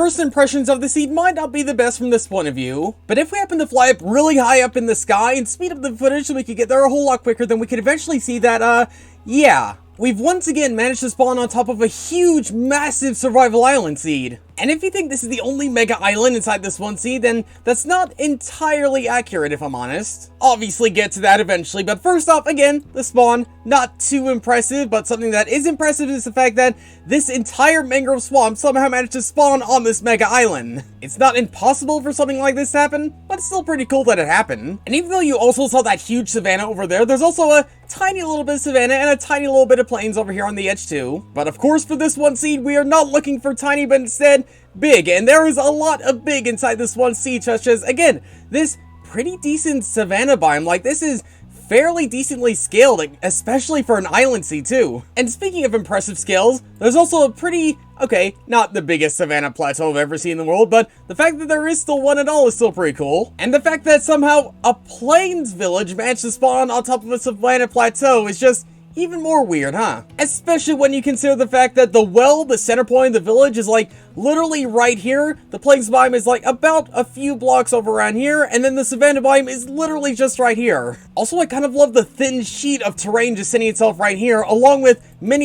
first impressions of the seed might not be the best from this point of view, but if we happen to fly up really high up in the sky and speed up the footage so we could get there a whole lot quicker, then we could eventually see that, yeah, we've once again managed to spawn on top of a huge, massive survival island seed. And if you think this is the only mega island inside this one seed, then that's not entirely accurate if I'm honest. Obviously get to that eventually, but first off, again, the spawn, not too impressive, but something that is impressive is the fact that this entire mangrove swamp somehow managed to spawn on this mega island. It's not impossible for something like this to happen, but it's still pretty cool that it happened. And even though you also saw that huge savanna over there, there's also a tiny little bit of savanna and a tiny little bit of plains over here on the edge too. But of course for this one seed, we are not looking for tiny, but instead big, and there is a lot of big inside this one seed, such as, again, this pretty decent savanna biome. Like, this is fairly decently scaled, especially for an island seed too. And speaking of impressive scales, there's also a pretty, okay, not the biggest savanna plateau I've ever seen in the world, but the fact that there is still one at all is still pretty cool. And the fact that somehow a plains village managed to spawn on top of a savanna plateau is just even more weird, huh? Especially when you consider the fact that the center point of the village, is like literally right here. The plains biome is like about a few blocks over around here, and then the savanna biome is literally just right here. Also, I kind of love the thin sheet of terrain just sitting itself right here, along with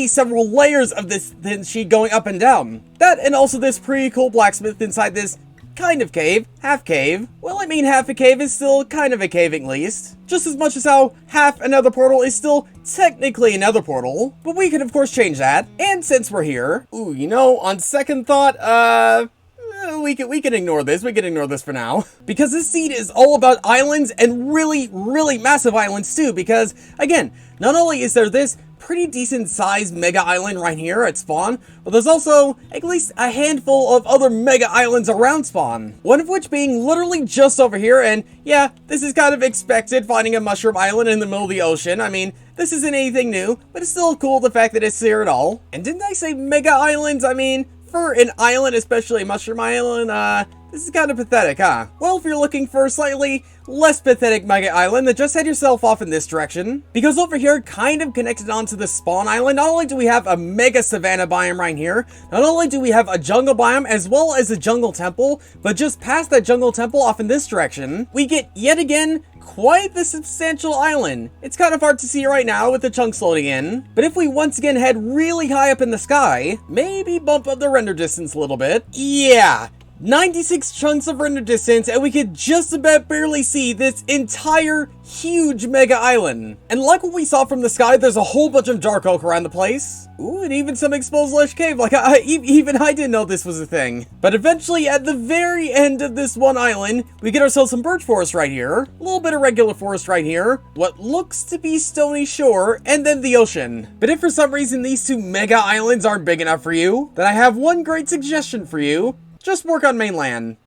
several layers of this thin sheet going up and down. That, and also this pretty cool blacksmith inside this kind of cave, half cave. Well, I mean, half a cave is still kind of a cave at least. Just as much as how half another portal is still technically another portal. But we can of course change that. And since we're here, ooh, you know, on second thought, we can ignore this. We can ignore this for now. Because this seed is all about islands, and really, really massive islands too. Because, again, not only is there this pretty decent sized mega island right here at spawn, but there's also at least a handful of other mega islands around spawn. One of which being literally just over here, and yeah, this is kind of expected, finding a mushroom island in the middle of the ocean. I mean, this isn't anything new, but it's still cool the fact that it's here at all. And didn't I say mega islands? I mean, for an island, especially a mushroom island, this is kind of pathetic, huh? Well, if you're looking for a slightly less pathetic mega island, then just head yourself off in this direction. Because over here, kind of connected onto the spawn island, not only do we have a mega savanna biome right here, not only do we have a jungle biome as well as a jungle temple, but just past that jungle temple off in this direction, we get yet again quite the substantial island. It's kind of hard to see right now with the chunks loading in, but if we once again head really high up in the sky, maybe bump up the render distance a little bit, yeah, 96 chunks of render distance, and we could just about barely see this entire huge mega island. And like what we saw from the sky, there's a whole bunch of dark oak around the place. Ooh, and even some exposed lush cave. Like, even I didn't know this was a thing. But eventually, at the very end of this one island, we get ourselves some birch forest right here, a little bit of regular forest right here, what looks to be stony shore, and then the ocean. But if for some reason these two mega islands aren't big enough for you, then I have one great suggestion for you. Just work on mainland.